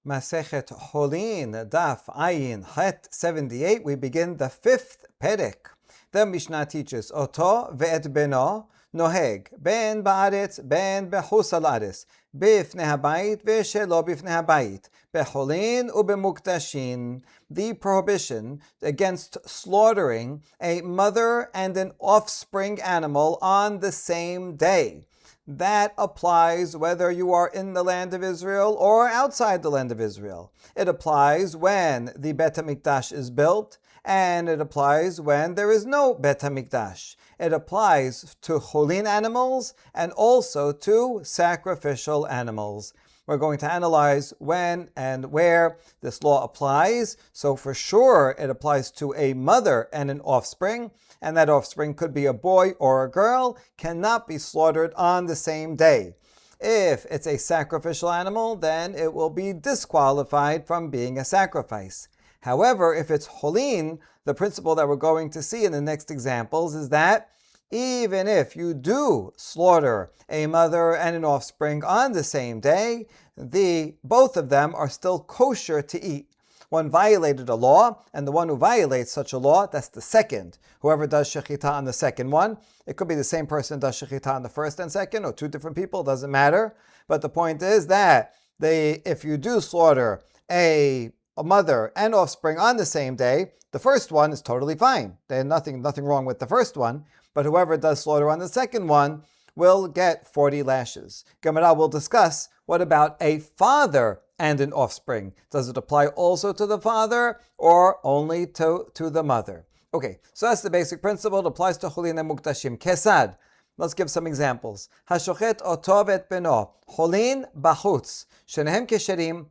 Masechet Ḥullin, Daf Ayin Het 78. We begin the fifth perek. The Mishnah teaches Oto ve'et beno noheg ben ba'aretz ben b'chus al-aretz b'ifnei habayit ve'shelo b'ifnei habayit b'Ḥullin u'b'muktashin. The prohibition against slaughtering a mother and an offspring animal on the same day. That applies whether you are in the land of Israel or outside the land of Israel. It applies when the Bet HaMikdash is built, and it applies when there is no Bet HaMikdash. It applies to Ḥullin animals and also to sacrificial animals. We're going to analyze when and where this law applies. So for sure, it applies to a mother and an offspring, and that offspring could be a boy or a girl, cannot be slaughtered on the same day. If it's a sacrificial animal, then it will be disqualified from being a sacrifice. However, if it's Ḥullin, the principle that we're going to see in the next examples is that even if you do slaughter a mother and an offspring on the same day, both of them are still kosher to eat. One violated a law, and the one who violates such a law, that's the second. Whoever does shechita on the second one, it could be the same person does shechita on the first and second, or two different people, doesn't matter. But the point is that if you do slaughter a mother and offspring on the same day, the first one is totally fine. There's nothing wrong with the first one. But whoever does slaughter on the second one will get 40 lashes. Gemara will discuss, what about a father and an offspring? Does it apply also to the father or only to the mother? Okay, so that's the basic principle. It applies to Ḥullin and Muktashim. Kesad. Let's give some examples. Hashochet oto ve'et beno. Ḥullin b'chutz. Shenehem kesherim.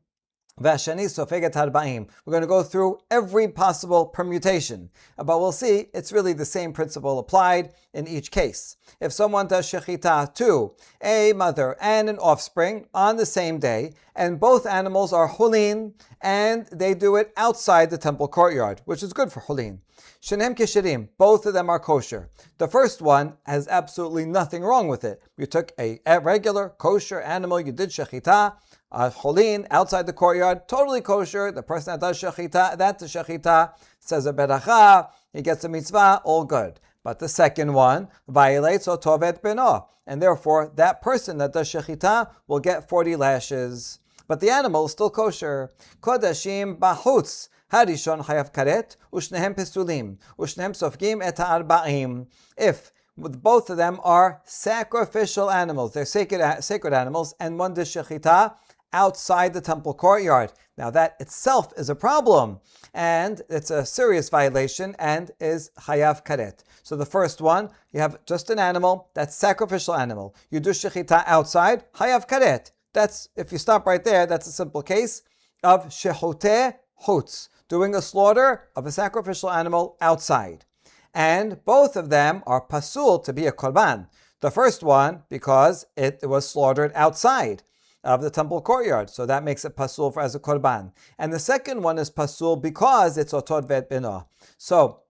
We're going to go through every possible permutation, but we'll see it's really the same principle applied in each case. If someone does shechita to a mother and an offspring on the same day, and both animals are Ḥullin, and they do it outside the temple courtyard, which is good for Ḥullin. Shenem kesherim, both of them are kosher. The first one has absolutely nothing wrong with it. You took a regular kosher animal, you did shechita, Ḥullin outside the courtyard, totally kosher. The person that does shechita, says a beracha, he gets a mitzvah, all good. But the second one violates oto ve'et beno, and therefore that person that does shechita will get 40 lashes. But the animal is still kosher. Kodashim b'chutz. Harishon chayav karet, ushnehem pesulim, ushnehem sofgim et ha'arba'im. If both of them are sacrificial animals, they're sacred animals, and one does shechita outside the temple courtyard. Now that itself is a problem, and it's a serious violation and is chayav karet. So the first one, you have just an animal, that's sacrificial animal. You do shechita outside, chayav karet. That's, if you stop right there, that's a simple case of shechoteh chutz, doing a slaughter of a sacrificial animal outside. And both of them are pasul to be a korban. The first one, because it was slaughtered outside of the temple courtyard, so that makes it pasul as a korban. And the second one is pasul because it's oto ve'et beno. So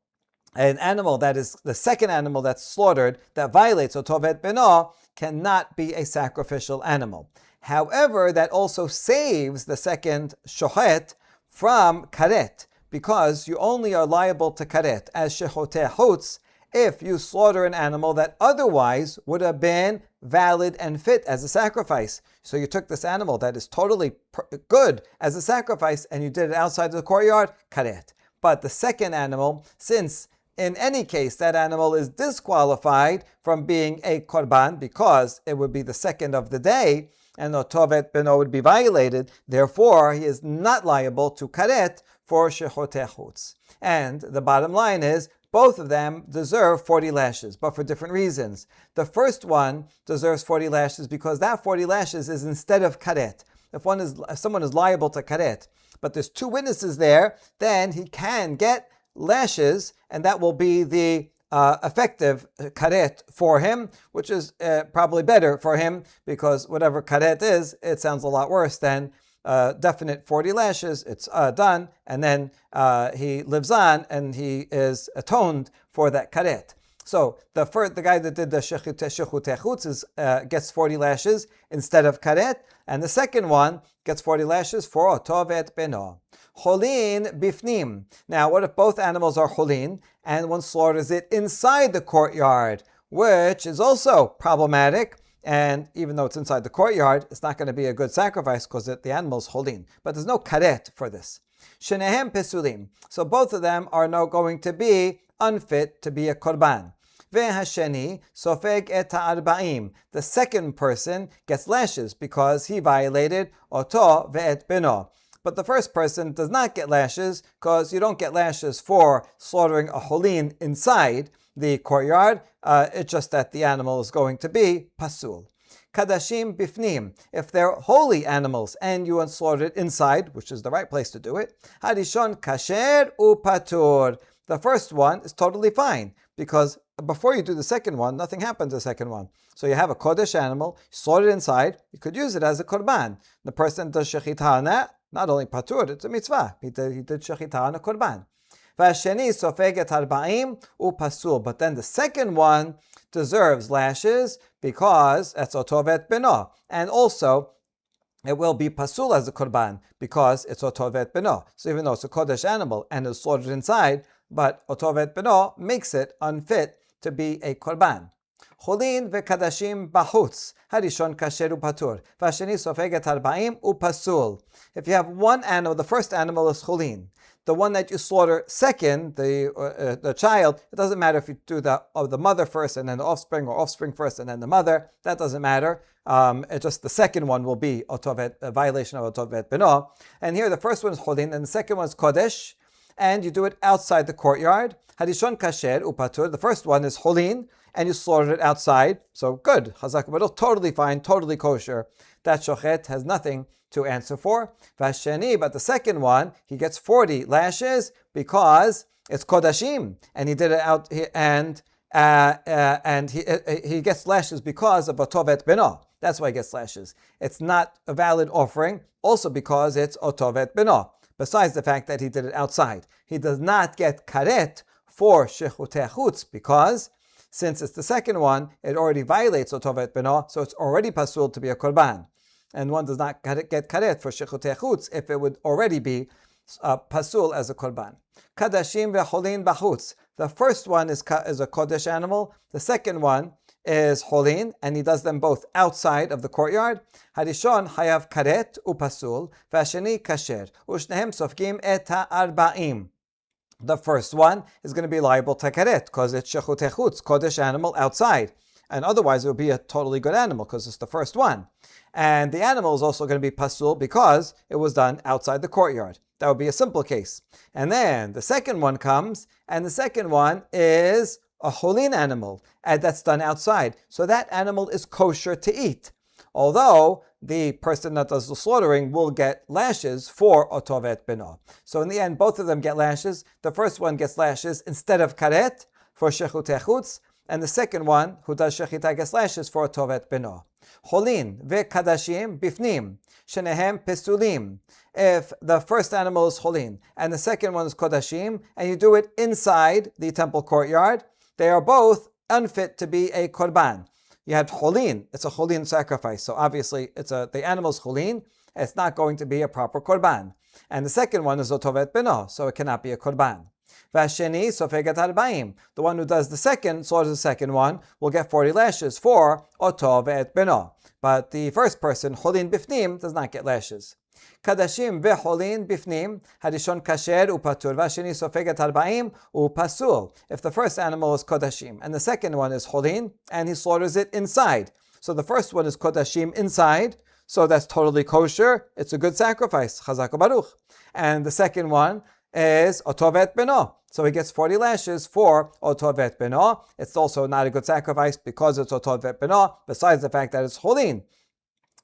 an animal that is the second animal that's slaughtered that violates oto ve'et beno cannot be a sacrificial animal. However, that also saves the second shochet from karet, because you only are liable to karet as shechoteh chutz if you slaughter an animal that otherwise would have been valid and fit as a sacrifice. So you took this animal that is totally good as a sacrifice and you did it outside the courtyard, karet. But the second animal, since in any case that animal is disqualified from being a korban because it would be the second of the day, and oto ve'et beno would be violated, therefore he is not liable to karet for shechoteh chutz. And the bottom line is, both of them deserve 40 lashes, but for different reasons. The first one deserves 40 lashes because that 40 lashes is instead of karet. If someone is liable to karet, but there's two witnesses there, then he can get lashes, and that will be the effective karet for him, which is probably better for him, because whatever karet is, it sounds a lot worse than definite 40 lashes. It's done, and then he lives on, and he is atoned for that karet. So the guy that did the shechutei chutz gets 40 lashes instead of karet, and the second one gets 40 lashes for oto ve'et beno. Ḥullin bifnim. Now, what if both animals are ḥullin and one slaughters it inside the courtyard, which is also problematic? And even though it's inside the courtyard, it's not going to be a good sacrifice because the animal's ḥullin. But there's no karet for this. Shenehem pesulim. So both of them are now going to be unfit to be a korban. Ve'hasheni sofeg et ha'arba'im. The second person gets lashes because he violated oto ve'et beno. But the first person does not get lashes because you don't get lashes for slaughtering a ḥullin inside the courtyard. It's just that the animal is going to be pasul. Kadashim bifnim. If they're holy animals and you slaughter it inside, which is the right place to do it, harishon kasher upatur. The first one is totally fine because before you do the second one, nothing happens to the second one. So you have a kodesh animal, you slaughter it inside, you could use it as a korban. The person does shechita on that, not only patur, it's a mitzvah. He did shechita on a korban. Vasheni sofeget arba'im upasul. But then the second one deserves lashes because that's oto ve'et beno. And also, it will be pasul as a korban because it's oto ve'et beno. So even though it's a kodesh animal and it's slaughtered inside, but oto ve'et beno makes it unfit to be a korban. Ḥullin ve'kadashim bahutz. Harishon kasher upatur. Vasheni sofeget arba'im upasul. If you have one animal, the first animal is ḥullin. The one that you slaughter second, the child, it doesn't matter if you do the mother first and then the offspring, or offspring first and then the mother. That doesn't matter. It's just the second one will be a violation of oto ve'et beno. And here the first one is ḥullin and the second one is kodesh. And you do it outside the courtyard. Harishon kasher upatur. The first one is ḥullin and you slaughter it outside. So good. Chazak baruch, totally fine, totally kosher. That shochet has nothing to answer for. Vasheni, but the second one, he gets 40 lashes because it's kodashim, and he did it out, and he gets lashes because of oto ve'et beno. That's why he gets lashes. It's not a valid offering, also because it's oto ve'et beno. Besides the fact that he did it outside, he does not get karet for shechutei chutz because since it's the second one, it already violates oto ve'et beno, so it's already pasul to be a korban. And one does not get karet for shechutei chutz if it would already be pasul as a korban. Kadashim ve'ḥullin bachutz. The first one is a kodesh animal. The second one is ḥullin, and he does them both outside of the courtyard. Harishon hayav karet upasul, v'hasheni kasher, u'shnehem sofgim et ha'arba'im. The first one is going to be liable to karet because it's shechutei chutz, kodesh animal outside. And otherwise it would be a totally good animal because it's the first one. And the animal is also going to be pasul because it was done outside the courtyard. That would be a simple case. And then the second one comes, and the second one is a ḥullin animal, and that's done outside. So that animal is kosher to eat. Although the person that does the slaughtering will get lashes for oto ve'et beno. So in the end, both of them get lashes. The first one gets lashes instead of karet for shechutei chutz, and the second one, who does shechita, gets lashes for oto ve'et beno. Ḥullin ve'kadashim bifnim, shenehem pesulim. If the first animal is ḥullin and the second one is kodashim, and you do it inside the temple courtyard, they are both unfit to be a korban. You have ḥullin, it's a ḥullin sacrifice, so obviously the animal's ḥullin, it's not going to be a proper korban. And the second one is oto ve'et beno, so it cannot be a korban. Vasheni sofeget arba'im. The one who does the second, slaughters the second one, will get 40 lashes for oto ve'et beno. But the first person, ḥullin bifnim, does not get lashes. Kadashim ve'ḥullin bifnim, harishon kasher upatur, vasheni sofeget arba'im upasul. If the first animal is kodashim and the second one is ḥullin, and he slaughters it inside. So the first one is kodashim inside, so that's totally kosher. It's a good sacrifice. Chazak baruch. And the second one is oto ve'et beno. So he gets 40 lashes for oto ve'et beno. It's also not a good sacrifice because it's oto ve'et beno, besides the fact that it's ḥullin.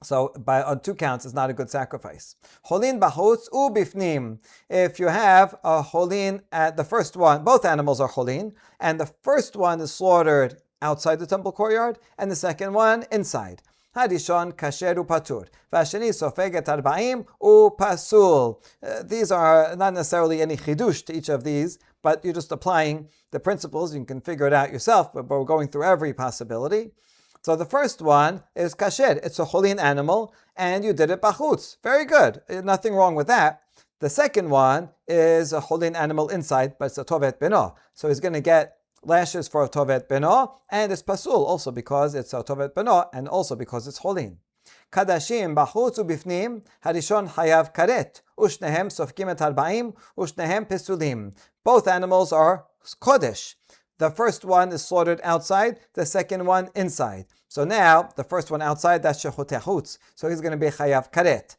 So on two counts, it's not a good sacrifice. Ḥullin b'chutz u'bifnim. If you have a ḥullin at the first one, both animals are ḥullin, and the first one is slaughtered outside the temple courtyard, and the second one inside. Harishon kasher upatur. Vasheni sofeget arba'im upasul. These are not necessarily any chidush to each of these, but you're just applying the principles. You can figure it out yourself, but we're going through every possibility. So the first one is kasher. It's a Ḥullin animal, and you did it bachutz. Very good. Nothing wrong with that. The second one is a Ḥullin animal inside, but it's a tovet beno. So he's going to get lashes for a tovet beno, and it's pasul also because it's a tovet beno, and also because it's Ḥullin. Kadashim bachutz ubifnim, harishon hayav karet, ushnehem sofkim et arba'im, ushnehem pesulim. Both animals are kodesh. The first one is slaughtered outside, the second one inside. So now, the first one outside, that's shechoteh chutz. So he's going to be chayav karet.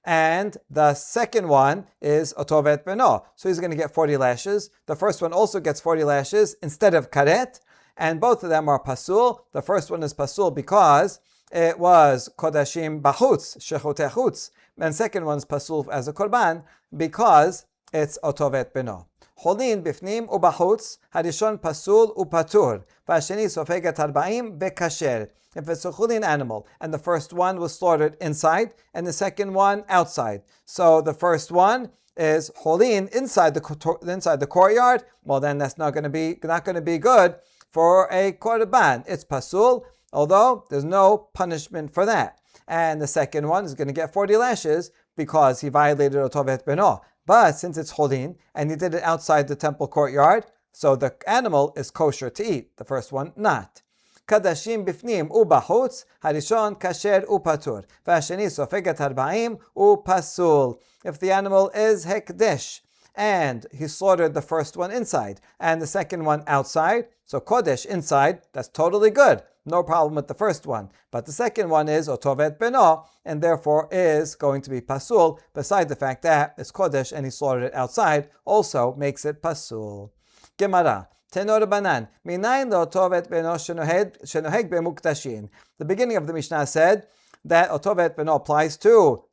And the second one is otovet beno. So he's going to get 40 lashes. The first one also gets 40 lashes instead of karet. And both of them are pasul. The first one is pasul because it was kodashim bachutz, shechoteh chutz. And second one is pasul as a korban because it's otovet beno. Ḥullin bifnim ubachutz, harishon pasul upatur, vasheni sofeget arba'im bekasher. If it's a Ḥullin animal, and the first one was slaughtered inside, and the second one outside. So the first one is Ḥullin inside the courtyard. Well, then that's not going to be good for a korban. It's pasul, although there's no punishment for that. And the second one is going to get 40 lashes because he violated otovet beno. But since it's Ḥullin, and he did it outside the temple courtyard, so the animal is kosher to eat. The first one, not. Kadashim bifnim ubachutz, harishon kasher upatur, vasheni sofeget arba'im upasul. If the animal is hekdesh, and he slaughtered the first one inside, and the second one outside, so kodesh inside, that's totally good. No problem with the first one. But the second one is otovet beno, and therefore is going to be pasul, beside the fact that it's kodesh and he slaughtered it outside, also makes it pasul. Gemara. Tenor banan. Minayin lo otovet beno shenoheg b'muktashin. The beginning of the Mishnah said that otovet beno applies to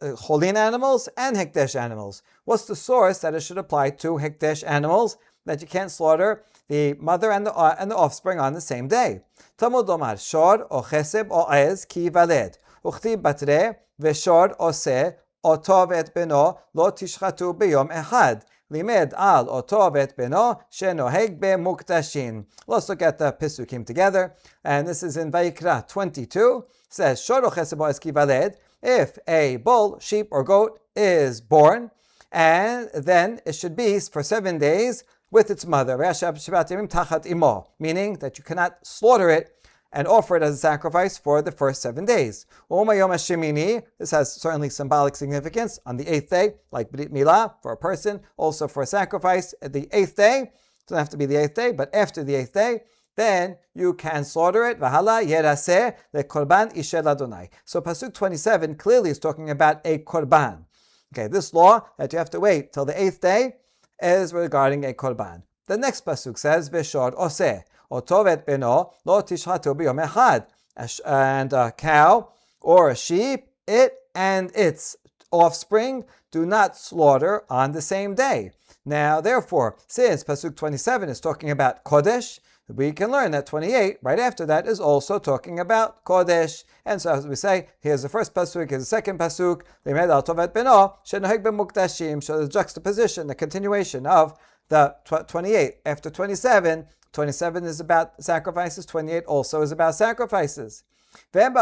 Ḥullin animals and hekdesh animals. What's the source that it should apply to hekdesh animals? That you can't slaughter the mother and the offspring on the same day. Talmud omar shor o cheseb o ez ki valed uchtib batre veshor ose otovet beno lo tishchatu b'yom ehad limed al otovet beno shenoheg b'muktashin. Let's look at the pisukim together, and this is in Vayikra 22. It says shor o cheseb o ez ki valed. If a bull, sheep, or goat is born, and then it should be for 7 days with its mother, meaning that you cannot slaughter it and offer it as a sacrifice for the first 7 days. This has certainly symbolic significance on the 8th day, like Brit Milah for a person, also for a sacrifice at the 8th day. It doesn't have to be the 8th day, but after the 8th day, then you can slaughter it. V'hala yeraseh lekorban ishel Adonai. So Pasuk 27 clearly is talking about a korban. Okay, this law that you have to wait till the 8th day is regarding a korban. The next pasuk says, "Veshor oseh otovet beno lo tishchatu b'yom echad." And a cow or a sheep, it and its offspring do not slaughter on the same day. Now, therefore, since pasuk 27 is talking about kodesh, we can learn that 28, right after that, is also talking about Kodesh. And so as we say, here's the first pasuk, here's the second pasuk, Limed al tovet beno, shenoheg b'muktashim. So the juxtaposition, the continuation of the 28. After 27, 27 is about sacrifices, 28 also is about sacrifices. If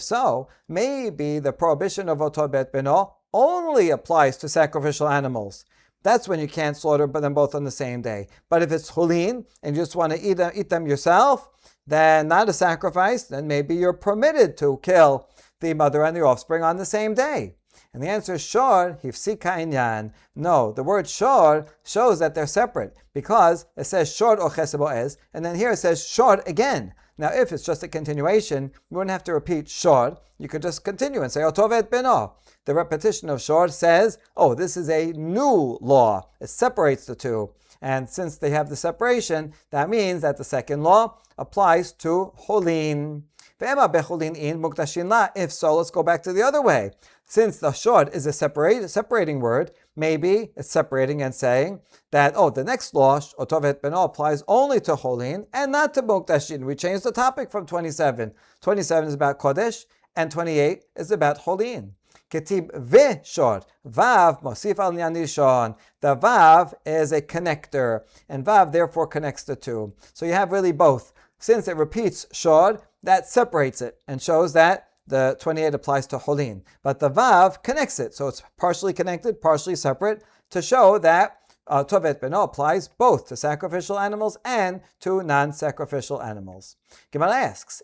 so, maybe the prohibition of otovet beno only applies to sacrificial animals. That's when you can't slaughter them both on the same day. But if it's Ḥullin and you just want to eat them yourself, then not a sacrifice, then maybe you're permitted to kill the mother and the offspring on the same day. And the answer is shor, hifsika inyan. No, the word shor shows that they're separate because it says shor o chesed o ez, and then here it says shor again. Now, if it's just a continuation, you wouldn't have to repeat shor. You could just continue and say otovet beno. The repetition of shor says, oh, this is a new law. It separates the two. And since they have the separation, that means that the second law applies to Ḥullin. If so, let's go back to the other way. Since the shor is a separating word, maybe it's separating and saying that, the next law, Oto ve'et beno, applies only to Ḥullin and not to Mukdashin. We changed the topic from 27. 27 is about Kodesh, and 28 is about Ḥullin. Ketib ve'shor, Vav mosif al nyan rishon. The Vav is a connector, and Vav therefore connects the two. So you have really both. Since it repeats shor, that separates it and shows that the 28 applies to Ḥullin. But the Vav connects it, so it's partially connected, partially separate, to show that Oto ve'et beno applies both to sacrificial animals and to non-sacrificial animals. Gemara asks,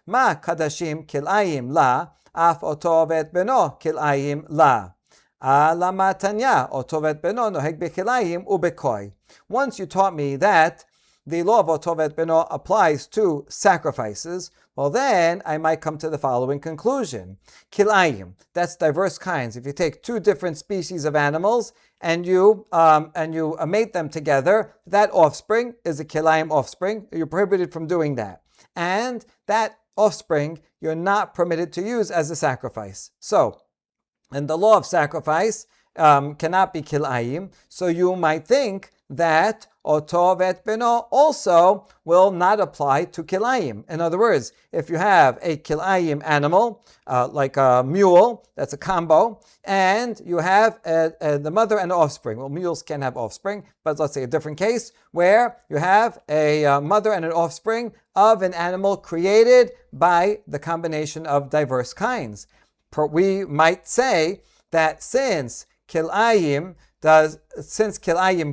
ma kadashim kil'ayim la, af oto ve'et beno kil'ayim la. Lama tanya, oto ve'et beno noheg bekilayim ubekoi. Once you taught me that the law of Oto ve'et beno applies to sacrifices, well then I might come to the following conclusion. Kilayim, that's diverse kinds. If you take two different species of animals and you mate them together, that offspring is a kilayim offspring. You're prohibited from doing that. And that offspring you're not permitted to use as a sacrifice. So, and the law of sacrifice cannot be kilayim, so you might think that Oto ve'et beno also will not apply to kilayim. In other words, if you have a kilayim animal, like a mule, that's a combo, and you have the mother and the offspring. Well, mules can have offspring, but let's say a different case where you have a mother and an offspring of an animal created by the combination of diverse kinds. We might say that since kilayim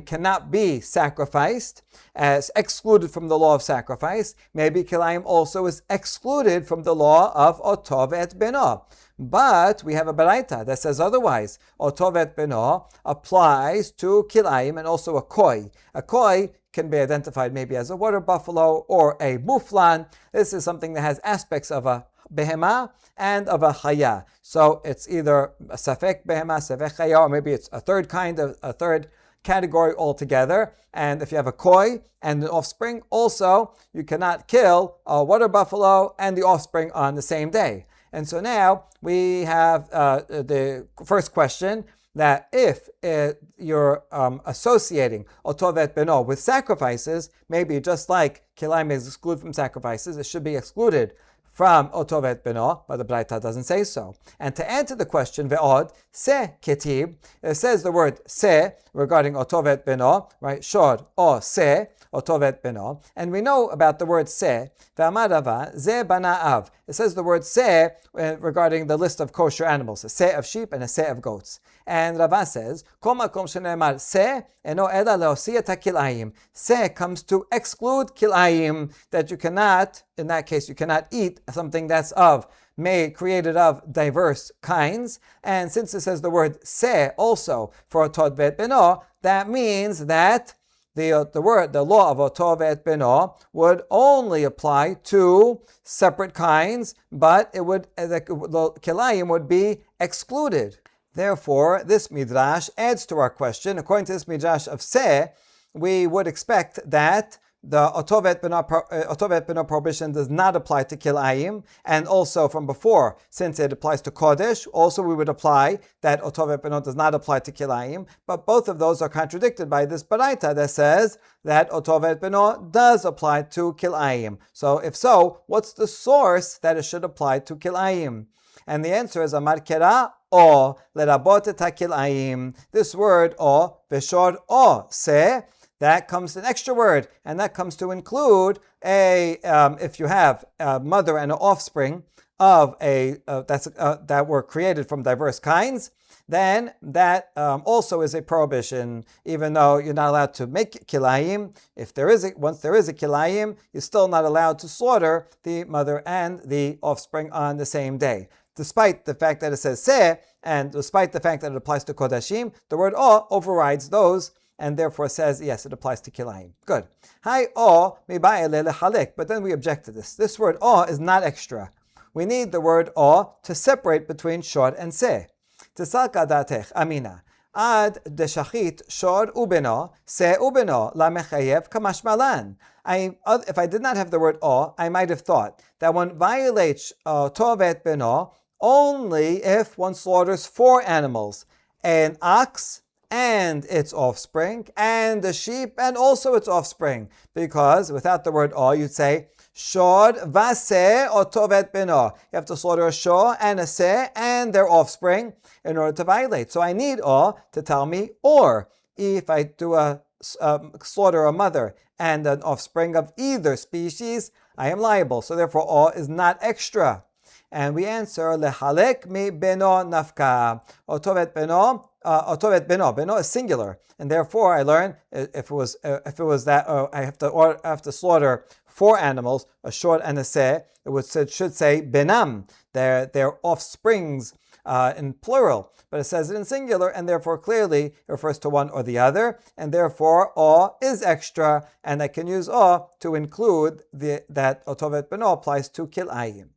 cannot be sacrificed, as excluded from the law of sacrifice, maybe kilayim also is excluded from the law of Oto ve'et beno. But we have a baraita that says otherwise. Oto ve'et beno applies to kilayim and also a koi. A koi can be identified maybe as a water buffalo or a muflan. This is something that has aspects of a behema and of a chaya. So it's either a safek behema, safek chaya, or maybe it's a third category altogether. And if you have a koi and an offspring, also you cannot kill a water buffalo and the offspring on the same day. And so now we have the first question, that if you're associating Oto ve'et beno with sacrifices, maybe just like kilayim is excluded from sacrifices, it should be excluded from Oto ve'et beno, but the Braita doesn't say so. And to answer the question, ve'od, se ketib, it says the word se regarding Oto ve'et beno, right? Shor, o se, Oto ve'et beno. And we know about the word se, ve'amar Rava, ze bana'av. It says the word se regarding the list of kosher animals, a se of sheep and a se of goats. And Rava says, Kol makom shene'emar se, eno ela leosi et hakilayim. Se comes to exclude kilayim, that you cannot, in that case, you cannot eat something that's created of diverse kinds. And since it says the word se also for Oto ve'et beno, that means that the law of Oto ve'et beno would only apply to separate kinds, but the kilayim would be excluded. Therefore, this midrash adds to our question. According to this midrash of se, we would expect that the Oto ve'et beno prohibition does not apply to kilayim, and also from before, since it applies to kodesh, also we would apply that Oto ve'et beno does not apply to kilayim. But both of those are contradicted by this baraita that says that Oto ve'et beno does apply to kilayim. So if so, what's the source that it should apply to kilayim? And the answer is Amar Kera o lerabot et hakilayim. This word o, veshor o, se, that comes an extra word, and that comes to include if you have a mother and an offspring of that were created from diverse kinds, then that also is a prohibition. Even though you're not allowed to make kilayim, once there is a kilayim, you're still not allowed to slaughter the mother and the offspring on the same day. Despite the fact that it says se, and despite the fact that it applies to kodashim, the word o overrides those, and therefore says, yes, it applies to kilayim. Good. Hi o mi'ba'ele lechalek, but then we object to this. This word o is not extra. We need the word o to separate between shor and se. Tisalka datech, amina. Ad deshachit shor ubeno, se ubeno, la mechayev kamashmalan. If I did not have the word o, I might have thought that one violates Oto ve'et beno only if one slaughters 4 animals. an ox and its offspring, and a sheep and also its offspring. Because without the word or, you'd say shor vase oto vet beno. You have to slaughter a shor and a se and their offspring in order to violate. So I need or to tell me or. If I do slaughter a mother and an offspring of either species, I am liable. So therefore or is not extra. And we answer lehalek mi beno nafka. Otovet beno. Otovet beno. Beno is singular, and therefore I learn if it was that I have to slaughter 4 animals, a short and a se. It should say benam, their offsprings in plural, but it says it in singular, and therefore clearly it refers to one or the other, and therefore or is extra, and I can use or to include that otovet beno applies to kilayim.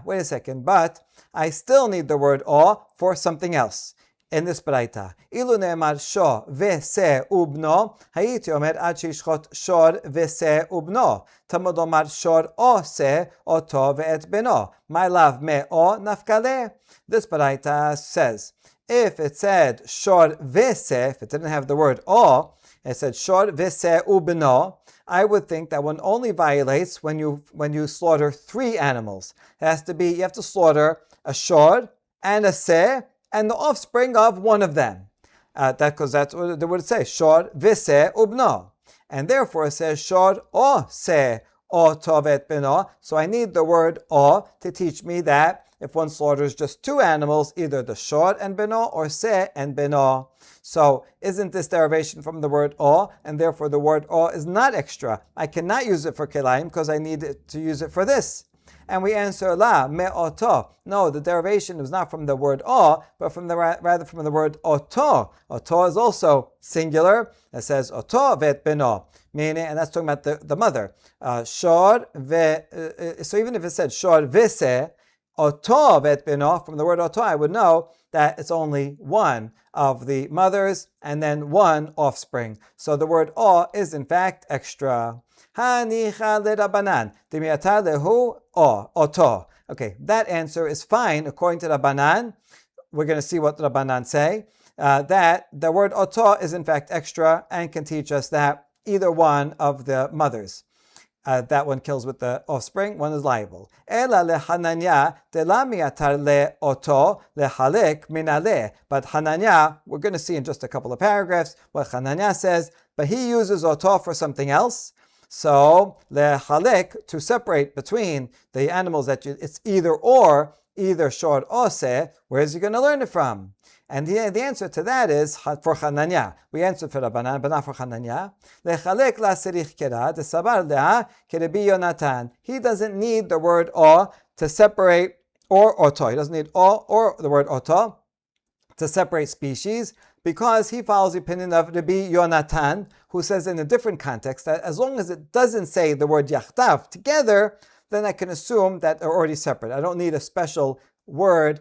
Wait a second, but I still need the word or for something else. In this braita, ilu ne'emar shor vese ubno, hayiti omer ad shishchot shor vese ubno. Talmud omar shor o se oto ve'et beno. My love me o nafkale. This braita says, if it said shor vese, if it didn't have the word o, it said shor vese ubno, I would think that one only violates when you slaughter 3 animals. It has to be, you have to slaughter a shor and a se and the offspring of one of them. Because that's what the word says, shor vise ubno. And therefore it says shor o se o tovet beno. So I need the word o to teach me that if one slaughters just 2 animals, either the shor and beno or se and beno. So isn't this derivation from the word o, and therefore the word o is not extra? I cannot use it for kilayim because I need to use it for this. And we answer la me oto. No, the derivation is not from the word o, but rather from the word oto. Oto is also singular. It says oto vet beno, meaning, and that's talking about the mother. So even if it said shor vise oto vet beno, from the word oto, I would know that it's only one of the mothers and then 1 offspring. So the word o is in fact extra. Hanicha leRabbanan dimiata lehu o oto. Okay, that answer is fine according to Rabbanan. We're going to see what the Rabbanan say. That the word oto is in fact extra and can teach us that either one of the mothers. That one kills with the offspring, one is liable. Ela leHananya delamiatar le oto lehalek minale. But Hananya, we're going to see in just a couple of paragraphs what Hananya says, but he uses oto for something else. So lehalek, to separate between the animals that it's either or, either shor or se. Where is he going to learn it from? And the answer to that is for Hananya. We answered for Rabbanan, but not for Hananya. Lechalek la serich kera desabar leha kerebi Yonatan. He doesn't need the word o to separate or oto. He doesn't need o or the word oto to separate species, because he follows the opinion of Rabbi Yonatan, who says in a different context that as long as it doesn't say the word yachtav together, then I can assume that they're already separate. I don't need a special word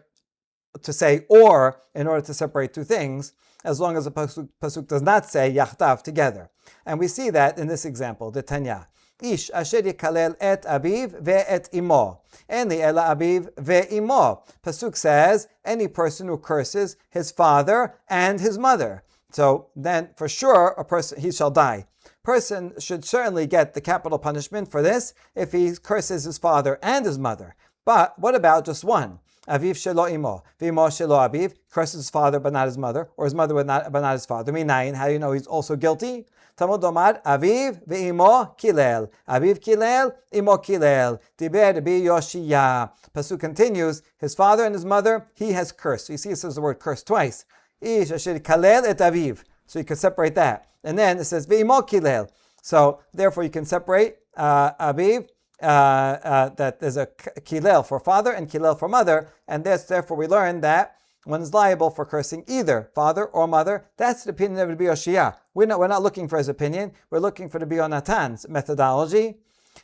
to say or in order to separate 2 things, as long as the pasuk does not say yachtav together. And we see that in this example, the Tanya. Ish asher yikalel et aviv ve'et imo. Eni ela aviv ve'imo. Pasuk says, any person who curses his father and his mother. So then for sure, he shall die. Person should certainly get the capital punishment for this if he curses his father and his mother. But what about just one? Aviv shelo imo, v'imo shelo aviv, curses his father but not his mother, or his mother but not his father. Minayin, how do you know he's also guilty? Talmud omar, aviv v'imo kilel. Aviv kilel, imo kilel. Diber bi Yoshia. Pasuk continues, his father and his mother, he has cursed. So you see it says the word curse twice. Ish asher kalel et aviv. So you can separate that. And then it says v'imo kilel. So therefore you can separate aviv, that there's a kilel for father and kilel for mother, and therefore we learn that one is liable for cursing either father or mother. That's the opinion of Rabbi Yoshia. We're not looking for his opinion. We're looking for Rabbi Yonatan's methodology.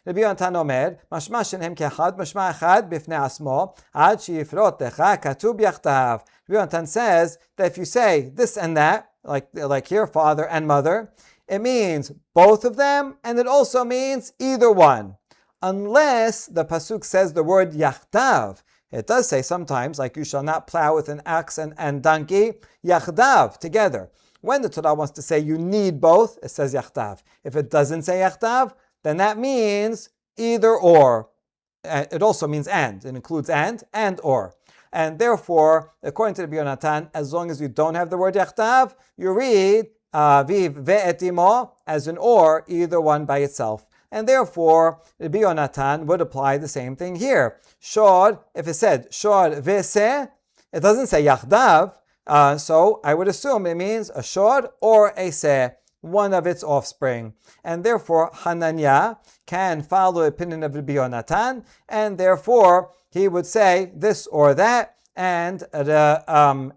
Rabbi Yonatan omer, mashma shenem kechad, mashma echad bifnei asmo, ad sheyifrot lecha katub yachtav. Rabbi Yonatan says that if you say this and that, like here, father and mother, it means both of them, and it also means either one. Unless the pasuk says the word yachtav. It does say sometimes, like you shall not plow with an ox and donkey, yachdav, together. When the Torah wants to say you need both, it says yachdav. If it doesn't say yachdav, then that means either or. It also means and. It includes and or. And therefore, according to the Bionatan, as long as you don't have the word yachdav, you read viv ve'etimo as an or, either one by itself. And therefore, the Bionatan would apply the same thing here. Shor, if it said shor ve'seh, it doesn't say yachdav, so I would assume it means a shor or a seh, one of its offspring. And therefore, Hananya can follow the opinion of Rabbi Yonatan, and therefore he would say this or that, and even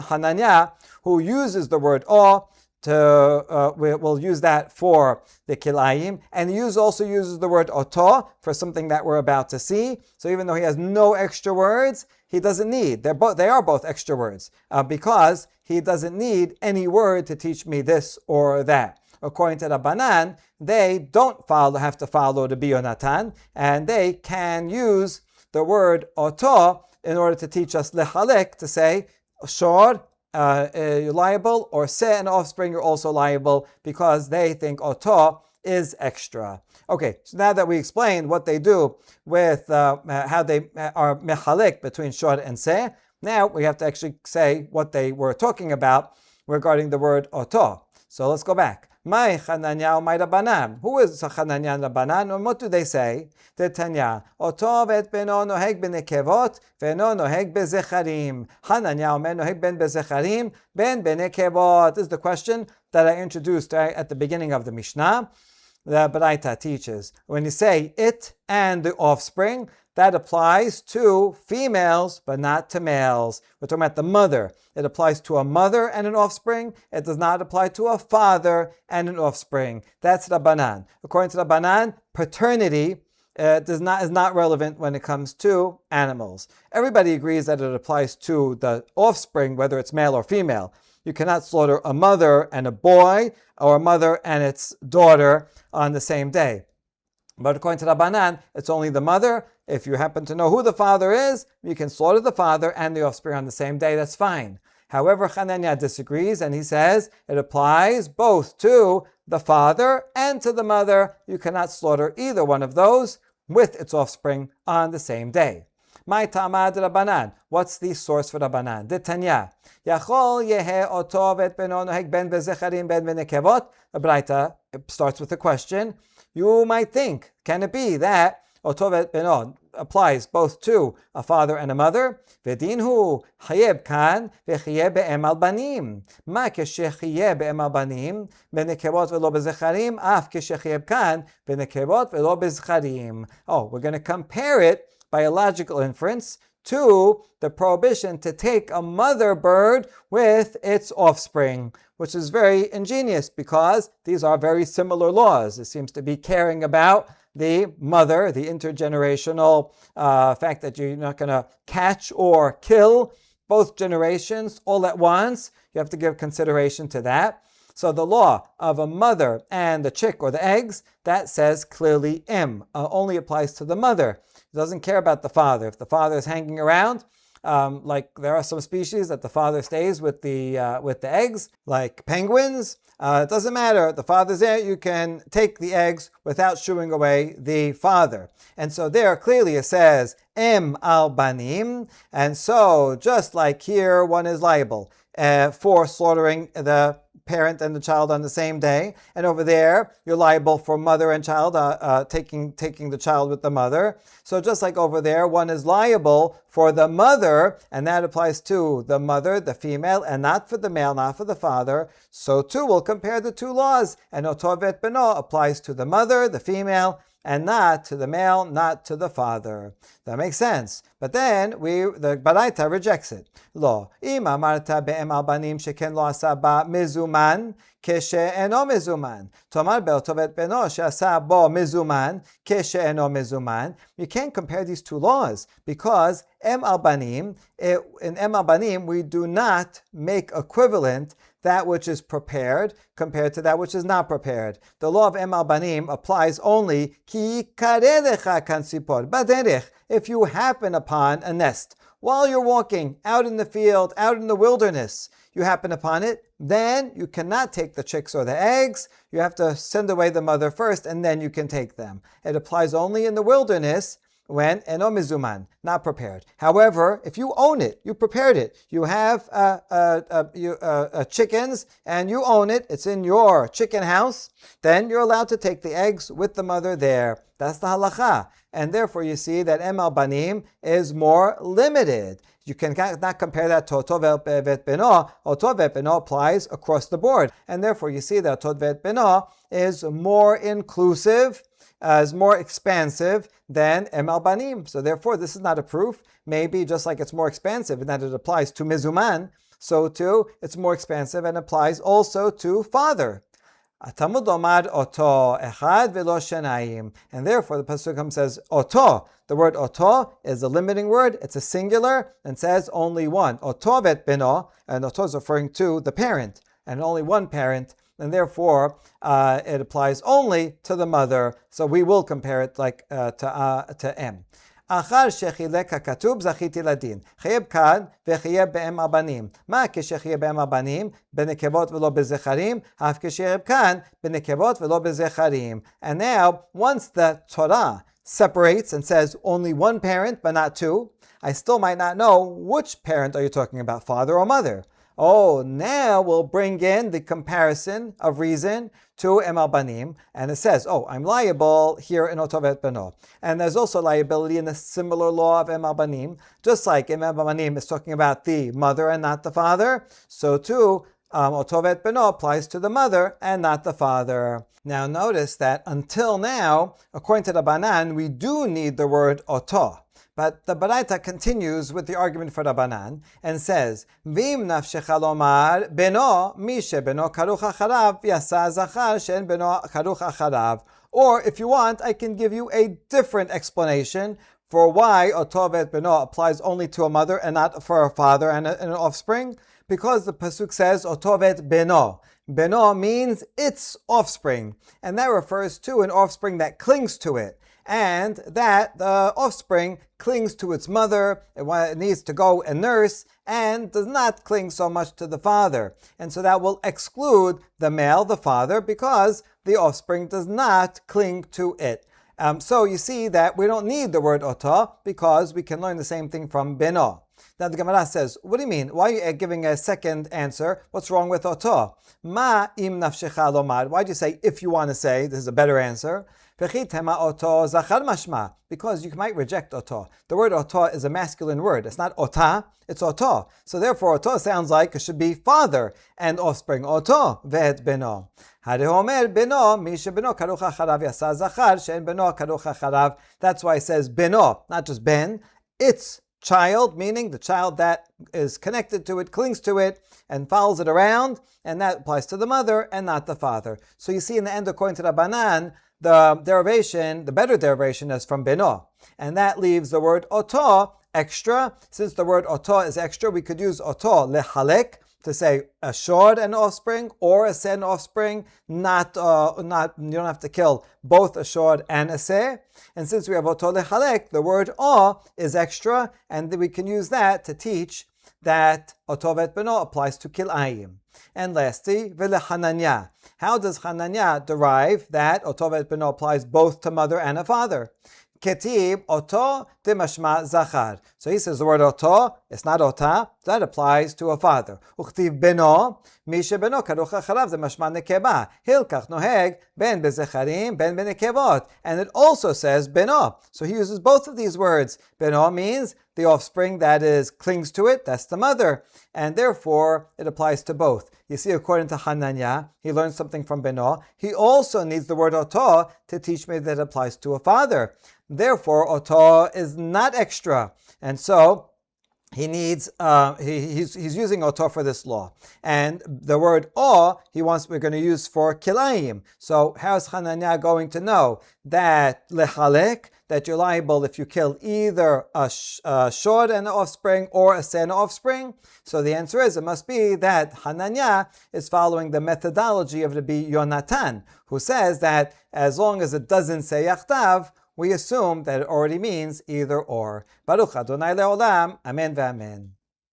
Hananya, who uses the word or, we'll use that for the kilayim, and he also uses the word oto for something that we're about to see. So even though he has no extra words, he doesn't need. They are both extra words because he doesn't need any word to teach me this or that. According to Rabbanan, they don't have to follow the Bionatan, and they can use the word oto in order to teach us lehalek, to say shor, you're liable, or se, an offspring, you're also liable, because they think oto is extra. Okay, so now that we explained what they do with how they are mechalek between shor and se, now we have to actually say what they were talking about regarding the word oto. So let's go back. My Chananya, my Rabbanan. Who is Chananya and Rabbanan? And what do they say? Tanya. Oto vet beno noheg benekevot, veno noheg bezecharim. Hananya omer noheg ben bezecharim, ben benekevot. This is the question that I introduced at the beginning of the Mishnah. The Baraita teaches. When you say it and the offspring, that applies to females, but not to males. We're talking about the mother. It applies to a mother and an offspring. It does not apply to a father and an offspring. That's Rabbanan. According to Rabbanan, paternity is not relevant when it comes to animals. Everybody agrees that it applies to the offspring, whether it's male or female. You cannot slaughter a mother and a boy, or a mother and its daughter on the same day. But according to Rabbanan, it's only the mother. If you happen to know who the father is, you can slaughter the father and the offspring on the same day. That's fine. However, Hananya disagrees, and he says it applies both to the father and to the mother. You cannot slaughter either one of those with its offspring on the same day. My Tamad Rabbanan. What's the source for Rabbanan? Tanya. Yachol yehe oto vet beno noheg ben bezecharim ben benekevot. The Braita starts with a question. You might think, can it be that oto vet beno applies both to a father and a mother? V'dinhu chayeb kan v'chayeb be'em al banim. Ma keshechayeb be'em al banim benekevot v'lo bezecharim af keshechayeb kan benekevot v'lo bezecharim. Oh, we're going to compare it by a logical inference to the prohibition to take a mother bird with its offspring, which is very ingenious because these are very similar laws. It seems to be caring about the mother, the intergenerational fact that you're not going to catch or kill both generations all at once. You have to give consideration to that. So the law of a mother and the chick or the eggs, that says clearly only applies to the mother. It doesn't care about the father. If the father is hanging around, like there are some species that the father stays with the eggs, like penguins, it doesn't matter. The father's there. You can take the eggs without shooing away the father. And so there clearly it says al banim. And so just like here, one is liable for slaughtering the parent and the child on the same day, and over there you're liable for mother and child taking the child with the mother. So just like over there, one is liable for the mother, and that applies to the mother, the female, and not for the male, not for the father. So too, we'll compare the two laws, and oto vet beno applies to the mother, the female, and not to the male, not to the father. That makes sense. But then the Baraita rejects it. Lo, im amarta be'em al banim sheken lo asa ba mizuman keshe eno mizuman. Tomar be'oto vet beno she'asa bo mizuman keshe eno mizuman. You can't compare these two laws because in em al banim we do not make equivalent that which is prepared compared to that which is not prepared. The law of em al banim applies only ki karedecha kan sipor baderech, if you happen upon a nest. While you're walking out in the field, out in the wilderness, you happen upon it, then you cannot take the chicks or the eggs. You have to send away the mother first, and then you can take them. It applies only in the wilderness when eno mizuman, not prepared. However, if you own it, you prepared it, you have chickens, and you own it, it's in your chicken house, then you're allowed to take the eggs with the mother there. That's the halacha. And therefore you see that em al banim is more limited. You cannot compare that to oto ve'et beno. Oto ve'et beno applies across the board. And therefore you see that oto ve'et beno is more inclusive, is more expansive than em al banim. So therefore this is not a proof. Maybe just like it's more expansive in that it applies to mizuman, so too it's more expansive and applies also to father. Talmud omad oto echad velo shenayim, and therefore the pasuk says oto. The word oto is a limiting word; it's a singular and says only one. Oto vet beno, and oto is referring to the parent and only one parent, and therefore it applies only to the mother. So we will compare it like to em. אחר שחילק הכתוב זכיתי לדין. חייב כאן וחייב באם הבנים. מה כשחייב באם הבנים? בנקבות ולא בזכרים, אף כשחייב כאן בנקבות ולא בזכרים. And now, once the Torah separates and says only one parent but not two, I still might not know which parent are you talking about, father or mother. Oh, now we'll bring in the comparison of reason to em al banim, and it says, oh, I'm liable here in oto ve'et beno. And there's also liability in the similar law of em al banim, just like em al banim is talking about the mother and not the father, so too, oto ve'et beno applies to the mother and not the father. Now notice that until now, according to the Rabbanan, we do need the word oto. But the Baraita continues with the argument for Rabbanan and says, Vim nafshecha lomar beno mishe beno karuch acharav yasa zachar shen beno karuch acharav. Or if you want, I can give you a different explanation for why oto ve'et beno applies only to a mother and not for a father and an offspring. Because the pasuk says oto ve'et beno. Beno means its offspring, and that refers to an offspring that clings to it. And that the offspring clings to its mother, it needs to go and nurse, and does not cling so much to the father. And so that will exclude the male, the father, because the offspring does not cling to it. So you see that we don't need the word oto, because we can learn the same thing from beno. Now the Gemara says, what do you mean? Why are you giving a second answer? What's wrong with oto? Ma im nafshecha lomad. Why do you say, if you want to say, this is a better answer? Because you might reject oto. The word oto is a masculine word. It's not ota, it's oto. So therefore oto sounds like it should be father and offspring. Oto ve'et beno. That's why it says beno, not just ben. It's child, meaning the child that is connected to it, clings to it, and follows it around, and that applies to the mother and not the father. So you see in the end, according to Rabbanan, the derivation, the better derivation is from beno. And that leaves the word oto extra. Since the word oto is extra, we could use oto lehalek to say a shod and offspring or a sen offspring. Not you don't have to kill both a shod and a se. And since we have oto lehalek, the word o is extra, and we can use that to teach that oto ve'et beno applies to kil'ayim. And lastly, v'lehananya. How does Hananya derive that oto ve'et beno applies both to mother and a father? Ketib oto demashma zachar. So he says the word oto, it's not ota, that applies to a father. Uchtiv beno, mishe beno karuch acharav demashma nekeba. Hilkach noheg ben bezecharim ben benekebot. And it also says beno. So he uses both of these words. Beno means the offspring that is clings to it, that's the mother. And therefore, it applies to both. You see, according to Hananya, he learns something from beno. He also needs the word oto to teach me that it applies to a father. Therefore, oto is not extra. And so, he needs he's using oto for this law, and the word o we're going to use for kilayim. So how's Hananya going to know that lechalek, that you're liable if you kill either a shod and an offspring or a sen offspring? So the answer is, it must be that Hananya is following the methodology of Rabbi Yonatan, who says that as long as it doesn't say yachtav, we assume that it already means either or. Baruch Adonai Leolam. Amen v'amen.